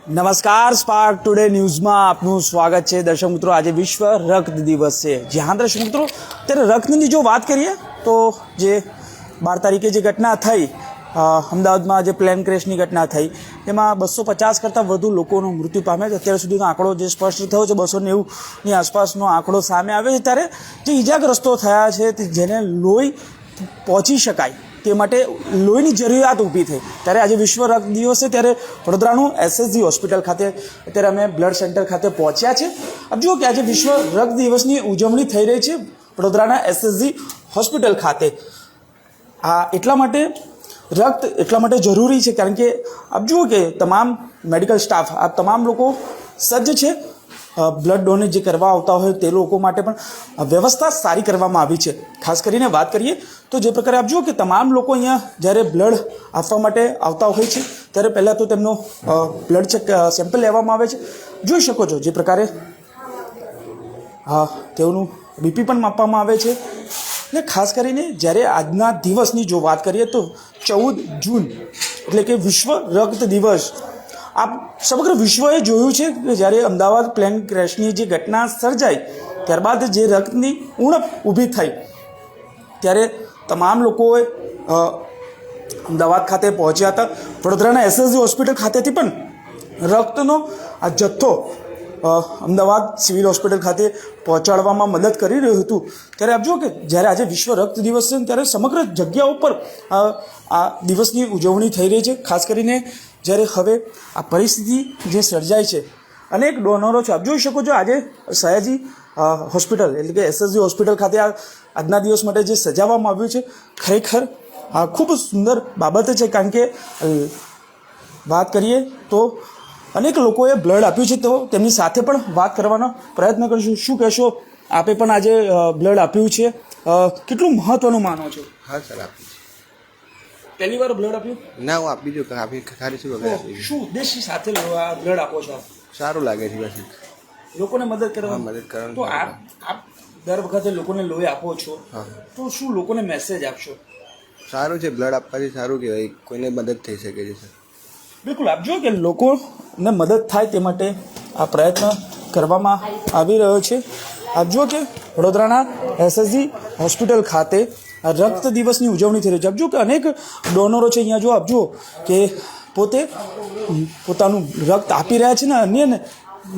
નમસ્કાર spark today ન્યૂઝમાં આપનું સ્વાગત છે દર્શક મિત્રો। આજે વિશ્વ રક્ત દિવસ છે। જ્યાં દર્શક મિત્રો ત્યારે રક્તની જો વાત કરીએ તો જે 12 તારીખે જે ઘટના થઈ અમદાવાદમાં જે પ્લેન ક્રેશની ઘટના થઈ એમાં 250 કરતાં વધુ લોકોનું મૃત્યુ પામ્યા છે। અત્યાર સુધીનો આંકડો જે સ્પષ્ટ થયો છે 290ની આસપાસનો આંકડો સામે આવ્યો છે। ત્યારે જે ઇજાગ્રસ્તો થયા છે જેને લોહી પહોંચી શકાય તે માટે લોહીની જરૂરિયાત ઊભી થઈ ત્યારે આજે વિશ્વ રક્ત દિવસ છે। ત્યારે વડોદરાનું એસએસજી હોસ્પિટલ ખાતે અત્યારે અમે બ્લડ સેન્ટર ખાતે પહોંચ્યા છે। આપ જુઓ કે આજે વિશ્વ રક્ત દિવસની ઉજવણી થઈ રહી છે વડોદરાના એસએસજી હોસ્પિટલ ખાતે। આ એટલા માટે જરૂરી છે કારણ કે આપ જુઓ કે તમામ મેડિકલ સ્ટાફ આ તમામ લોકો સજ્જ છે। બ્લડ ડોનેટ જે કરવા આવતા હોય તે લોકો માટે પણ વ્યવસ્થા સારી કરવામાં આવી છે। ખાસ કરીને વાત કરીએ તો જે પ્રકારે આપ જુઓ કે તમામ લોકો અહીંયા જ્યારે બ્લડ આપવા માટે આવતા હોય છે ત્યારે પહેલાં તો તેમનો બ્લડ સેમ્પલ લેવામાં આવે છે। જોઈ શકો છો જે પ્રકારે તેઓનું બીપી પણ માપવામાં આવે છે। અને ખાસ કરીને જ્યારે આજના દિવસની જો વાત કરીએ તો 14 જૂન એટલે કે વિશ્વ રક્ત દિવસ આ સમગ્ર વિશ્વએ જોયું છે કે જ્યારે અમદાવાદ પ્લેન ક્રેશની જે ઘટના સર્જાઈ ત્યારબાદ જે રક્તની ઉણપ ઊભી થઈ ત્યારે તમામ લોકોએ અમદાવાદ ખાતે પહોંચ્યા હતા। વડોદરાના એસએસજી હોસ્પિટલ ખાતેથી પણ રક્તનો આ જથ્થો અમદાવાદ સિવિલ હોસ્પિટલ ખાતે પહોંચાડવામાં મદદ કરી રહ્યું હતું। ત્યારે આપ જુઓ કે જ્યારે આજે વિશ્વ રક્ત દિવસ છે ત્યારે સમગ્ર જગ્યાઓ પર આ દિવસની ઉજવણી થઈ રહી છે। ખાસ કરીને જ્યારે હવે આ પરિસ્થિતિ જે સર્જાય છે અનેક ડોનરો છે। આપ જોઈ શકો છો આજે સયાજી હોસ્પિટલ એટલે કે એસએસજી હોસ્પિટલ ખાતે આજના દિવસ માટે જે સજાવવામાં આવ્યું છે ખરેખર ખૂબ સુંદર બાબત છે કારણ કે વાત કરીએ તો અનેક લોકોએ બ્લડ આપ્યું છે તો તેમની સાથે પણ વાત કરવાનો પ્રયત્ન કરીશું। શું કહેશો, આપે પણ આજે બ્લડ આપ્યું છે, કેટલું મહત્વનું માનો છો? હા સર, આપ્યું છે। પહેલી વાર બ્લડ આપ્યું? ના, હું આપી દઉં ખાલી શું વગર આપી. શું ઉદ્દેશ્ય સાથે બ્લડ આપો છો? સારું લાગે છે બસ, લોકોને મદદ કરવા। મદદ કરવાનું। તો આપ દર વખતે લોકોને લોહી આપો છો તો શું લોકોને મેસેજ આપશો? સારું છે, બ્લડ આપવાથી સારું કહેવાય, કોઈને મદદ થઈ શકે છે સર। બિલકુલ, આપ જો કે લોકોને મદદ થાય તે માટે આ પ્રયત્ન કરવામાં આવી રહ્યો છે। આપ જુઓ કે વડોદરાના એસએસજી હોસ્પિટલ ખાતે રક્ત દિવસની ઉજવણી થઈ રહી છે। આપ જુઓ કે અનેક ડોનરો છે અહીંયા। જો આપ જુઓ કે પોતાનું રક્ત આપી રહ્યા છે ને અન્યને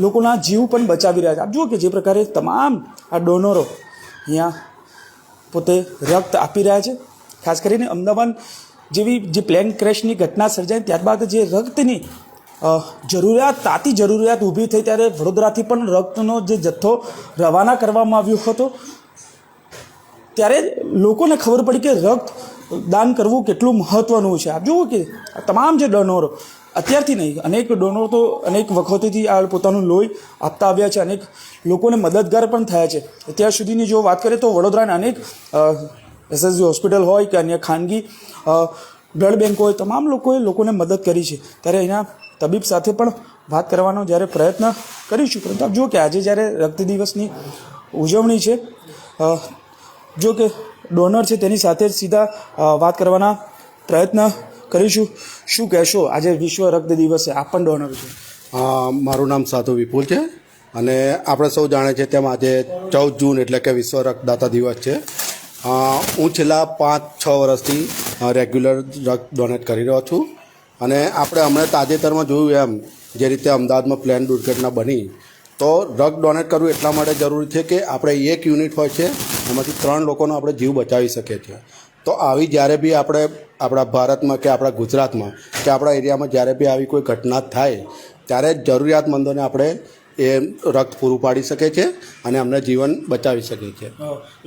લોકોના જીવ પણ બચાવી રહ્યા છે। આપ જુઓ કે જે પ્રકારે તમામ આ ડોનરો અહીંયા પોતે રક્ત આપી રહ્યા છે। ખાસ કરીને અમદાવાદ જેવી જે પ્લેન ક્રેશની ઘટના સર્જાઈ ત્યારબાદ જે રક્તની તાતી જરૂરિયાત ઊભી થઈ ત્યારે વડોદરાથી પણ રક્તનો જે જથ્થો રવાના કરવામાં આવ્યો હતો ત્યારે લોકોને ખબર પડી કે રક્ત દાન કરવું કેટલું મહત્ત્વનું છે। આપ જુઓ કે તમામ જે ડોનરો અત્યારથી નહીં અનેક ડોનરો તો અનેક વખતોથી આ પોતાનું લોહી આપતા આવ્યા છે, અનેક લોકોને મદદગાર પણ થયા છે। અત્યાર સુધીની જો વાત કરીએ તો વડોદરાના અનેક એસએસજી હોસ્પિટલ હોય કે અન્ય ખાનગી બ્લડ બેંક હોય તમામ લોકોને મદદ કરી છે। ત્યારે એના તબીબ સાથે પણ વાત કરવાનો જ્યારે પ્રયત્ન કરીશું, પરંતુ આપ જુઓ કે આજે જ્યારે રક્ત દિવસની ઉજવણી છે જો કે ડોનર છે તેની સાથે સીધા વાત કરવાના પ્રયત્ન કરીશું। શું કહેશો, આજે વિશ્વ રક્ત દિવસ છે, આપ પણ ડોનર છો? મારું નામ સાધુ વિપુલ છે અને આપણે સૌ જાણીએ છીએ તેમ આજે 14 જૂન એટલે કે વિશ્વ રક્તદાતા દિવસ છે। હું છેલ્લા 5-6 વર્ષથી રેગ્યુલર રક્ત ડોનેટ કરી રહ્યો છું અને આપણે હમણાં તાજેતરમાં જોયું એમ જે રીતે અમદાવાદમાં પ્લેન દુર્ઘટના બની તો રક્ત ડોનેટ કરવું એટલા માટે જરૂરી છે કે આપણે એક યુનિટ હોય છે એમાંથી 3 લોકોનો આપણે જીવ બચાવી શકીએ છીએ। તો આવી જ્યારે બી આપણે આપણા ભારતમાં કે આપણા ગુજરાતમાં કે આપણા એરિયામાં જ્યારે બી આવી કોઈ ઘટના થાય ત્યારે જરૂરિયાતમંદોને આપણે એ રક્ત પૂરું પાડી શકે છે અને અમને જીવન બચાવી શકે છે।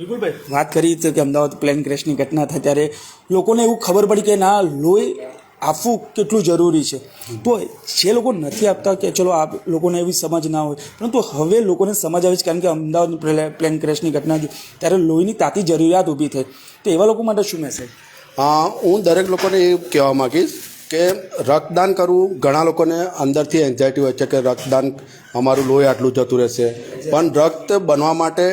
વિપુલભાઈ, વાત કરી કે અમદાવાદ પ્લેન ક્રેશની ઘટના થઈ ત્યારે લોકોને એવું ખબર પડી કે ના લોહી આપવું કેટલું જરૂરી છે, તો જે લોકો નથી આપતા કે ચલો આ લોકોને એવી સમજ ના હોય પરંતુ હવે લોકોને સમજ આવી છે કારણ કે અમદાવાદ પ્લેન ક્રેશની ઘટના જોઈ ત્યારે લોહીની તાતી જરૂરિયાત ઊભી થઈ, તો એવા લોકો માટે શું મેસેજ? હું દરેક લોકોને એ કહેવા માગીશ કે રક્તદાન કરવું ઘણા લોકોને અંદરથી એન્ઝાયટી હોય છે કે રક્તદાન અમારું લોહી આટલું જતું રહેશે, પણ રક્ત બનવા માટે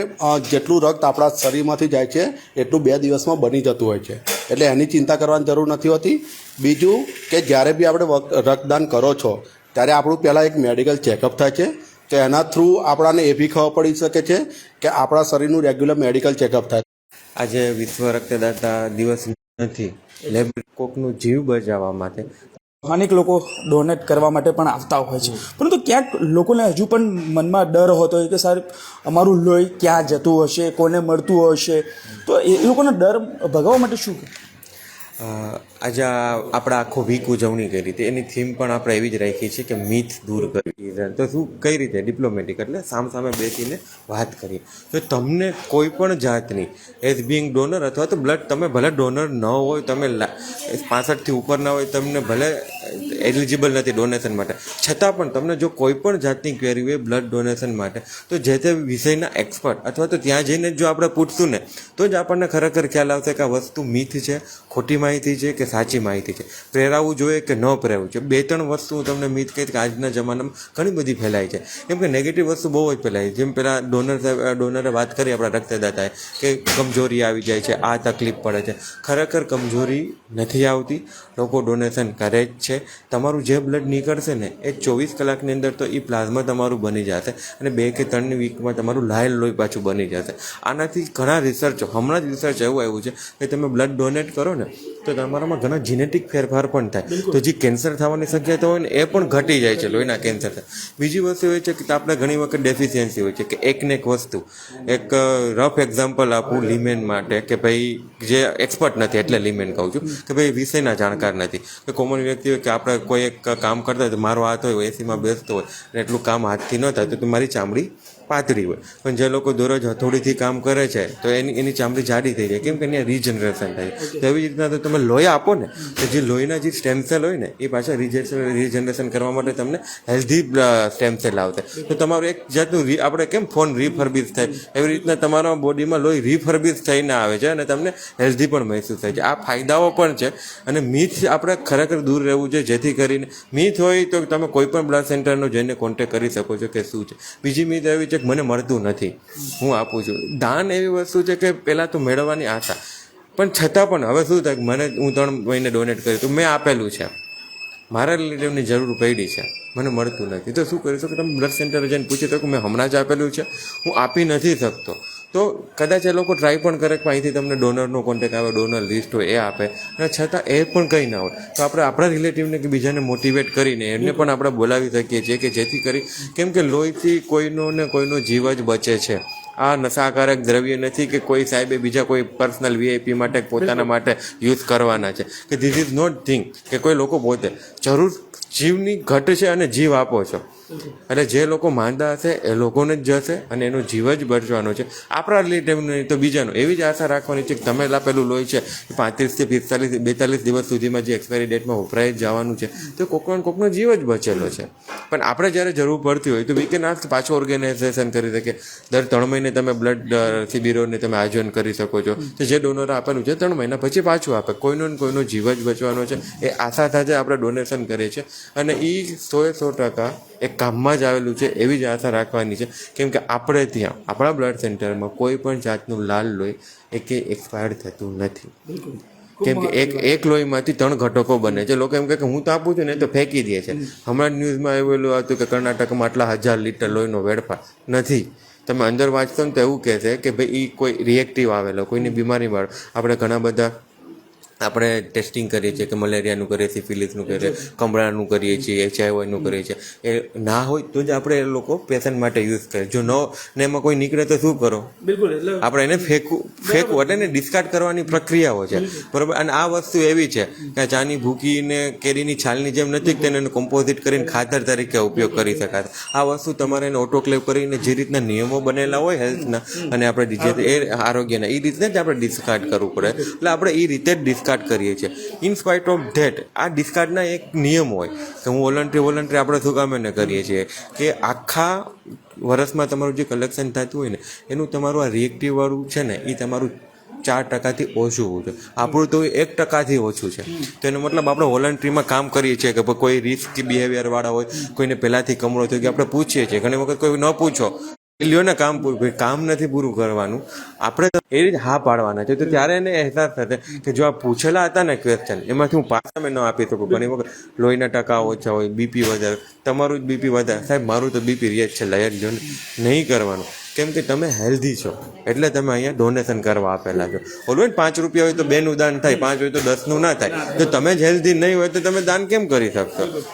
જેટલું રક્ત આપણા શરીરમાંથી જાય છે એટલું 2 દિવસમાં બની જતું હોય છે, એટલે એની ચિંતા કરવાની જરૂર નથી હોતી। બીજું કે જ્યારે બી આપણે રક્તદાન કરો છો ત્યારે આપણું પહેલાં એક મેડિકલ ચેકઅપ થાય છે. તો એના થ્રુ આપણાને એ બી ખબર પડી શકે છે કે આપણા શરીરનું રેગ્યુલર મેડિકલ ચેકઅપ થાય. આજે વિશ્વ રક્તદાતા દિવસ નથી, કોકનું જીવ બચાવવા માટે અનેક લોકો ડોનેટ કરવા માટે પણ આવતા હોય છે, પરંતુ ક્યાંક લોકોને હજુ પણ મનમાં ડર હોતો હોય કે સાહેબ અમારું લોહી ક્યાં જતું હશે, કોને મળતું હશે, તો એ લોકોનો ડર ભગાવવા માટે શું? આજે આપણે આખો વીક ઉજવણી કરી હતી, એની થીમ પણ આપણે એવી જ રાખી છે કે મિથ દૂર કરવી. તો શું કઈ રીતે ડિપ્લોમેટિક એટલે સામે બેસીને વાત કરીએ. તો તમને કોઈ પણ જાતની એઝ બિંગ ડોનર અથવા તો બ્લડ, તમે ભલે ડોનર ન હોય, તમે 65થી ઉપરના હોય, તમને ભલે એલિજિબલ નથી ડોનેશન માટે, છતાં પણ તમને જો કોઈ પણ જાતની ક્વેરી હોય બ્લડ ડોનેશન માટે, તો જે તે વિષયના એક્સપર્ટ અથવા તો ત્યાં જઈને જો આપણે પૂછશું ને તો જ આપણને ખરેખર ખ્યાલ આવશે કે આ વસ્તુ મિથ છે, ખોટી માહિતી છે કે સાચી માહિતી છે, પ્રેરાવવું જોઈએ કે ન પ્રેરવું છે. 2-3 વસ્તુ હું તમને મિથ કહીશ કે આજના જમાનામાં ઘણી બધી ફેલાય છે, કેમ કે નેગેટિવ વસ્તુ બહુ જ ફેલાય. જેમ પહેલાં ડોનરે વાત કરી આપણા રક્તદાતાએ કે કમજોરી આવી જાય છે, આ તકલીફ પડે છે. ખરેખર કમજોરી નથી આવતી, લોકો ડોનેશન કરે જ છે. તમારું જે બ્લડ નીકળશે ને એ 24 કલાકની અંદર તો એ પ્લાઝમા તમારું બની જશે અને 2 કે 3 વીકમાં તમારું લાયલ લોહી પાછું બની જશે. આનાથી ઘણા રિસર્ચો, હમણાં જ રિસર્ચ એવું આવ્યું છે કે તમે બ્લડ ડોનેટ કરો ને તો તમારામાં ઘણા જીનેટિક ફેરફાર પણ થાય, તો જે કેન્સર થવાની શક્યતા હોય ને એ પણ ઘટી જાય છે, લોહીના કેન્સર થાય. બીજી વસ્તુ એ છે કે આપણે ઘણી વખત ડેફિશિયન્સી હોય છે કે એકને એક વસ્તુ, એક રફ એક્ઝામ્પલ આપું લીમેન માટે કે ભાઈ જે એક્સપર્ટ નથી એટલે લીમેન કહું છું કે ભાઈ વિષયના જાણકાર નથી, કે કોમન વ્યક્તિ હોય કે આપણે કોઈ એક કામ કરતા હોય તો મારો હાથ હોય એસીમાં બેસતો હોય અને એટલું કામ હાથથી ન થાય તો મારી ચામડી પાતળી હોય, પણ જે લોકો દરરોજ હથોડીથી કામ કરે છે તો એની ચામડી જાડી થઈ જાય, કેમ કે એની રીજનરેશન થાય. તો એવી રીતના તો તમે લોહી આપો ને તો જે લોહીના જે સ્ટેમ સેલ હોય ને એ પાછા રીજનરેશન કરવા માટે તમને હેલ્ધી સ્ટેમ સેલ આવશે. તો તમારું એક જાતનું આપણે કેમ ફોન રીફર્બિશ થાય એવી રીતના તમારા બોડીમાં લોહી રીફર્બિશ થઈને આવે છે અને તમને હેલ્ધી પણ મહેસૂસ થાય છે. આ ફાયદાઓ પણ છે અને મિથ આપણે ખરેખર દૂર રહેવું છે, જેથી કરીને મિથ હોય તો તમે કોઈ પણ બ્લડ સેન્ટરનો જઈને કોન્ટેક્ટ કરી શકો છો કે શું છે. બીજી મિથ એવી છે કે મને મળતું નથી, હું આપું છું. દાન એવી વસ્તુ છે કે પહેલાં તો મેળવવાની આશા, પણ છતાં પણ હવે શું થાય, હું 3 મહિને ડોનેટ કર્યું તો મેં આપેલું છે, મારા રિલેટિવની જરૂર પડી છે, મને મળતું નથી, તો શું કરી શકો? તમે બ્લડ સેન્ટર જઈને પૂછી શકો મેં હમણાં જ આપેલું છે, હું આપી નથી શકતો. તો કદાચ એ લોકો ટ્રાય પણ કરે કે અહીંથી તમને ડોનરનો કોન્ટેક્ટ આવે, ડોનર લિસ્ટ હોય એ આપે, અને છતાં એ પણ કંઈ ના હોય તો આપણે આપણા રિલેટિવને કે બીજાને મોટિવેટ કરીને એમને પણ આપણે બોલાવી શકીએ છીએ કે જેથી કરી, કેમ કે લોહીથી કોઈનો ને કોઈનો જીવ જ બચે છે. આ નશાકારક દ્રવ્ય નથી કે કોઈ સાહેબે બીજા કોઈ પર્સનલ વીઆઈપી માટે પોતાના માટે યુઝ કરવાના છે, કે ધીસ ઇઝ નોટ થિંગ કે કોઈ લોકો પોતે જરૂર જીવની ઘટ છે અને જીવ આપો છો, એટલે જે લોકો માંદા હશે એ લોકોને જ જશે અને એનો જીવ જ બચવાનો છે, આપણા રિલેટિવને નહીં તો બીજાનો. એવી જ આશા રાખવાની છે કે તમે લાપેલું લોહી છે 35 થી 42 દિવસ સુધીમાં જે એક્સપાયરી ડેટમાં વપરાઈ જ જવાનું છે, તો કોકનો જીવ જ બચેલો છે. પણ આપણે જ્યારે જરૂર પડતી હોય તો વી કેન આસ્ક, પાછું ઓર્ગેનાઇઝેશન કરી શકે. દર 3 મહિને તમે બ્લડ શિબિરોને તમે આયોજન કરી શકો છો, તો જે ડોનર આપેલું છે 3 મહિના પછી પાછું આપે, કોઈનો જીવ જ બચવાનો છે એ આશા સાથે આપણે ડોનેશન કરીએ છીએ અને એ 100% એક કામમાં જ આવેલું છે એવી જ આશા રાખવાની છે. કેમ કે આપણે ત્યાં આપણા બ્લડ સેન્ટરમાં કોઈ પણ જાતનું લાલ લોહી એ કે એક્સપાયર્ડ થતું નથી, કેમ કે એક લોહીમાંથી 3 ઘટકો બને છે. લોકો એમ કહે કે હું તો આપું છું ને એ તો ફેંકી દે છે. હમણાં ન્યૂઝમાં આવેલું હતું કે કર્ણાટકમાં આટલા 1000 લીટર લોહીનો વેડફાર નથી. તમે અંદર વાંચતો ને તો એવું કહે છે કે ભાઈ એ કોઈ રિએક્ટિવ આવેલો, કોઈની બીમારીમાં. આપણે ઘણા બધા આપણે ટેસ્ટિંગ કરીએ છીએ કે મલેરિયાનું કરીએ, સિફિલિસનું કરીએ, કમળાનું કરીએ છીએ, HIV કરીએ છીએ. એ ના હોય તો જ આપણે એ લોકો પેશન્ટ માટે યુઝ કરીએ. જો ને એમાં કોઈ નીકળે તો શું કરો? બિલકુલ, એટલે આપણે એને ફેંકવું એટલે એને ડિસ્કાર્ડ કરવાની પ્રક્રિયાઓ છે, બરાબર. અને આ વસ્તુ એવી છે કે ચાની ભૂકીને કેરીની છાલની જેમ નથી કે તેને કોમ્પોઝિટ કરીને ખાતર તરીકે ઉપયોગ કરી શકાય. આ વસ્તુ તમારે એને ઓટોક્લેવ કરીને જે રીતના નિયમો બનેલા હોય હેલ્થના અને આપણે જે એ આરોગ્યના, એ રીતે જ આપણે ડિસ્કાર્ડ કરવું પડે. એટલે આપણે એ રીતે જ ડિસ્કાર્ડ કરીએ છીએ. ઇન સ્પાઇટ ઓફ ધેટ આ ડિસ્કાર્ડના એક નિયમ હોય કે હું વોલન્ટરી આપણે શું કામ એને કરીએ છીએ કે આખા વર્ષમાં તમારું જે કલેક્શન થતું હોય ને એનું તમારું આ રિએક્ટિવ વાળું છે ને એ તમારું 4%થી ઓછું હોવું જોઈએ. આપણું તો 1%થી ઓછું છે. તો એનો મતલબ આપણે વોલન્ટરીમાં કામ કરીએ છીએ કે કોઈ રિસ્કી બિહેવિયરવાળા હોય, કોઈને પહેલાંથી કમળો થયો કે આપણે પૂછીએ છીએ. ઘણી વખત કોઈ ન પૂછો લ્યો ને કામ પૂરું ભાઈ, કામ નથી પૂરું કરવાનું, આપણે એ રીતે હા પાડવાના છે. તો ત્યારે એને અહેસાસ થશે કે જો આ પૂછેલા હતા ને ક્વેશ્ચન એમાંથી હું પાછા મેં ન આપી શકું. ઘણી વખત લોહીના ટકા ઓછા હોય, બીપી વધારે, તમારું જ બીપી વધારે, સાહેબ મારું તો બીપી રહે જ છે લાયક જો નહીં કરવાનું, કેમ કે તમે હેલ્ધી છો એટલે તમે અહીંયા ડોનેશન કરવા આપેલા છો. બોલવું ને 5 રૂપિયા હોય તો 2નું દાન થાય, 5 હોય તો 10નું ના થાય. તો તમે જ હેલ્ધી નહીં હોય તો તમે દાન કેમ કરી શકશો?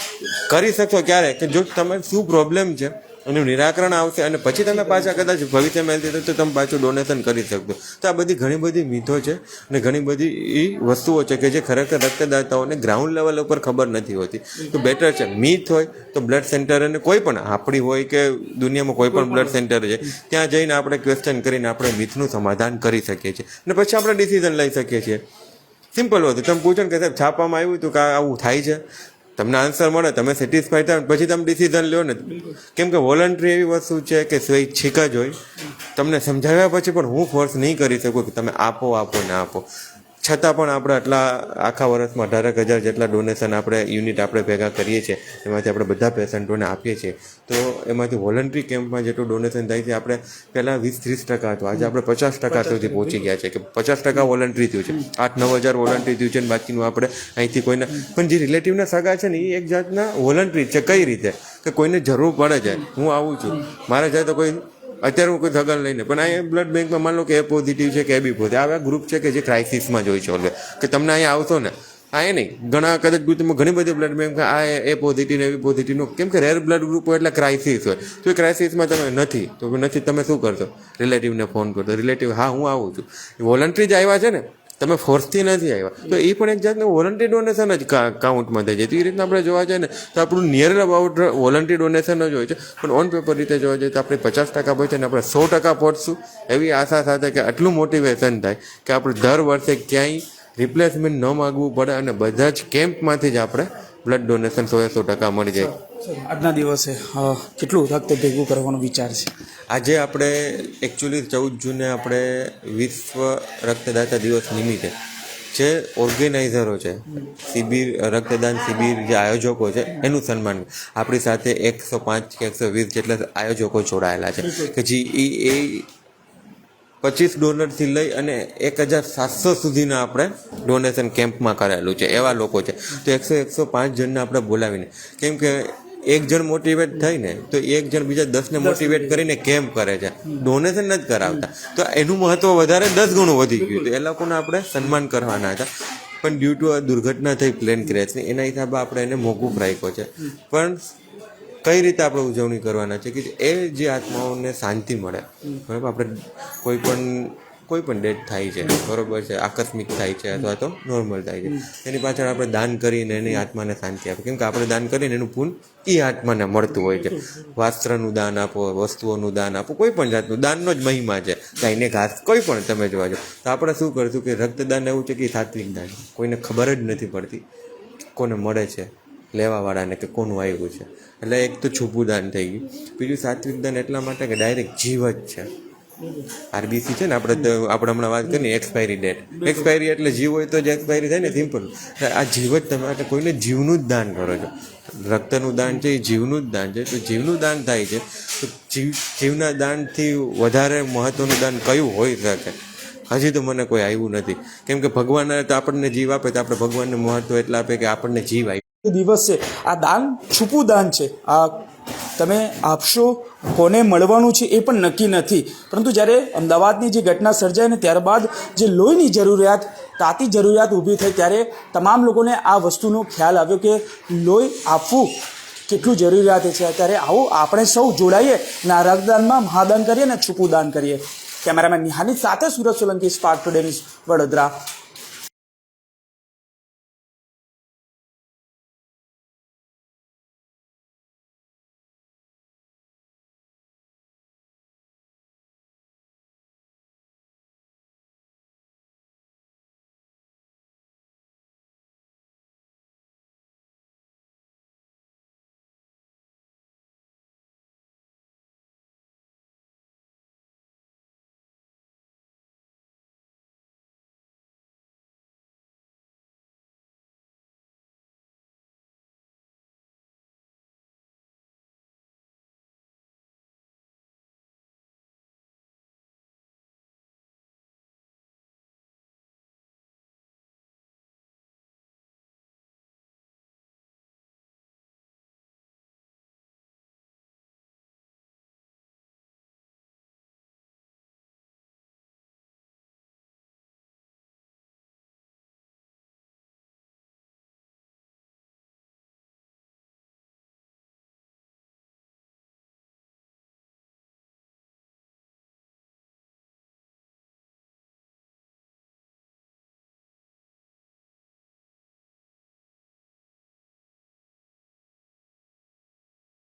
કરી શકશો ક્યારે કે જો તમે શું પ્રોબ્લેમ છે એનું નિરાકરણ આવશે અને પછી તમે પાછા કદાચ ભવિષ્યમાં હેલ્ધી તો તમે પાછું ડોનેશન કરી શકશો. તો આ બધી ઘણી બધી મિથો છે અને ઘણી બધી એ વસ્તુઓ છે કે જે ખરેખર રક્તદાતાઓને ગ્રાઉન્ડ લેવલ ઉપર ખબર નથી હોતી. તો બેટર છે મિથ હોય તો બ્લડ સેન્ટર અને કોઈ પણ આપણી હોય કે દુનિયામાં કોઈ પણ બ્લડ સેન્ટર છે ત્યાં જઈને આપણે ક્વેશ્ચન કરીને આપણે મિથનું સમાધાન કરી શકીએ છીએ અને પછી આપણે ડિસિઝન લઈ શકીએ છીએ. સિમ્પલ હતું. તમે પૂછો ને કે સાહેબ છાપામાં આવ્યું હતું કે આવું થાય છે, તમને આન્સર મળે, તમે સેટિસ્ફાઈ થાય પછી તમે ડિસિઝન લો ને. કેમ કે વોલન્ટરી એવી વસ્તુ છે કે સ્વૈચ્છિક જ હોય. તમને સમજાવ્યા પછી પણ હું ફોર્સ નહીં કરી શકું કે તમે આપો ના આપો. છતાં પણ આપણે આટલા આખા વર્ષમાં 18,000 જેટલા ડોનેશન આપણે યુનિટ આપણે ભેગા કરીએ છીએ, એમાંથી આપણે બધા પેશન્ટોને આપીએ છીએ. તો એમાંથી વોલન્ટરી કેમ્પમાં જેટલું ડોનેશન થાય છે આપણે પહેલાં 20-30% હતું, આજે આપણે 50% સુધી પહોંચી ગયા છે કે 50% વોલન્ટરી થયું છે. 8-9 હજાર વોલન્ટરી થયું છે અને બાકીનું આપણે અહીંથી કોઈને પણ જે રિલેટિવના સગા છે ને એ એક જાતના વોલન્ટરી છે. કઈ રીતે કે કોઈને જરૂર પડે છે, હું આવું છું, મારે જાય તો કોઈ અત્યારે હું કોઈ સગન લઈને પણ અહીંયા બ્લડ બેંકમાં માન લો કે એ પોઝિટિવ છે કે એ બી પોઝિટિવ, આવા ગ્રુપ છે કે જે ક્રાઇસિસમાં જ હોય છે ઓલવે કે તમને અહીંયા આવશો ને આ એ નહીં. ઘણા કદાચ ગ્રુપમાં ઘણી બધી બ્લડ બેંક આ એ પોઝિટિવ એવી પોઝિટિવનું, કેમ કે રેર બ્લડ ગ્રુપ હોય એટલે ક્રાઇસિસ હોય. તો એ ક્રાઇસિસમાં તમે નથી તમે શું કરશો? રિલેટિવને ફોન કરશો, રિલેટિવ હા હું આવું છું. વોલન્ટરી જ આવ્યા છે ને, તમે ફોર્સથી નથી આવ્યા. તો એ પણ એક જાતનું વોલન્ટરી ડોનેશન જ કાઉન્ટમાં થાય છે. તો એ રીતના આપણે જોવા જઈએ ને તો આપણું નિયર અબાઉટ વોલન્ટરી ડોનેશન જ હોય છે. પણ ઓન પેપર રીતે જોવા જઈએ તો આપણે 50% પહોંચે ને આપણે 100% પહોંચશું એવી આશા સાથે કે આટલું મોટિવેશન થાય કે આપણે દર વર્ષે ક્યાંય રિપ્લેસમેન્ટ ન માગવું પડે અને બધા જ કેમ્પમાંથી જ આપણે બ્લડ ડોનેશન 100% મળી જાય. આજના દિવસે કેટલું રક્ત ભેગું કરવાનો વિચાર છે? આજે આપણે એકચ્યુઅલી 14 જૂને આપણે વિશ્વ રક્તદાતા દિવસ નિમિત્તે જે ઓર્ગેનાઇઝરો છે, શિબિર રક્તદાન શિબિર જે આયોજકો છે એનું સન્માન. આપણી સાથે 105 કે 120 જેટલા આયોજકો જોડાયેલા છે કે જે એ 25 ડોનરથી લઈ અને 1,700 સુધીના આપણે ડોનેશન કેમ્પમાં કરેલું છે એવા લોકો છે. તો 105 જણને આપણે બોલાવીને, કેમ કે એક જણ મોટિવેટ થઈને તો એક જણ બીજા 10ને મોટિવેટ કરીને કેમ્પ કરે છે, ડોનેશન નથી કરાવતા. તો એનું મહત્વ વધારે 10 ગણું વધી ગયું. તો એ લોકોને આપણે સન્માન કરવાના હતા પણ ડ્યુ ટુ દુર્ઘટના થઈ પ્લેન ક્રેશની, એના હિસાબે આપણે એને મોકૂફ રાખ્યો છે. પણ કઈ રીતે આપણે ઉજવણી કરવાના છે કે એ જે આત્માઓને શાંતિ મળે. બરાબર, આપણે કોઈ પણ ડેથ થાય છે, બરાબર છે, આકસ્મિક થાય છે અથવા તો નોર્મલ થાય છે, એની પાછળ આપણે દાન કરીને એની આત્માને શાંતિ આપે. કેમ કે આપણે દાન કરીને એનું પુણ્ય એ આત્માને મળતું હોય છે. વસ્ત્રનું દાન આપો, વસ્તુઓનું દાન આપો, કોઈ પણ જાતનું દાનનો જ મહિમા છે. ગાયને ઘાસ કોઈ પણ તમે જોવા જાઓ તો આપણે શું કરશું કે રક્તદાન એવું છે કે સાત્વિક દાન, કોઈને ખબર જ નથી પડતી કોને મળે છે લેવાવાળાને કે કોનું આવ્યું છે. એટલે એક તો છૂપું દાન થઈ ગયું. બીજું સાત્વિક દાન એટલા માટે કે ડાયરેક્ટ જીવ જ છે. આરબીસી છે ને આપણે હમણાં વાત કરીએ એક્સપાયરી ડેટ, એક્સપાયરી એટલે જીવ હોય તો જ એક્સપાયરી થાય ને, સિમ્પલ. આ જીવ જ તમે એટલે કોઈને જીવનું જ દાન કરો છો. રક્તનું દાન છે એ જીવનું જ દાન છે. તો જીવનું દાન થાય છે તો જીવના દાનથી વધારે મહત્વનું દાન કયું હોઈ શકે? હજી તો મને કોઈ આવ્યું નથી. કેમ કે ભગવાન તો આપણને જીવ આપે તો આપણે ભગવાનને મહત્વ એટલા આપે કે આપણને જીવ આપ્યો. દિવસ છે આ દાન છૂપું દાન છે. આ તમે આપશો કોને મળવાનું છે એ પણ નક્કી નથી. પરંતુ જ્યારે અમદાવાદની જે ઘટના સર્જાઈ ને ત્યારબાદ જે લોહીની જરૂરિયાત, તાતી જરૂરિયાત ઊભી થઈ ત્યારે તમામ લોકોને આ વસ્તુનો ખ્યાલ આવ્યો કે લોહી આપવું કેટલું જરૂરિયાત છે. ત્યારે આવો આપણે સૌ જોડાઈએ અને આ રક્તદાનમાં મહાદાન કરીએ ને છૂપું દાન કરીએ. કેમેરામેન નિહાની સાથે Surat Solanki, spark today news, Vadodara.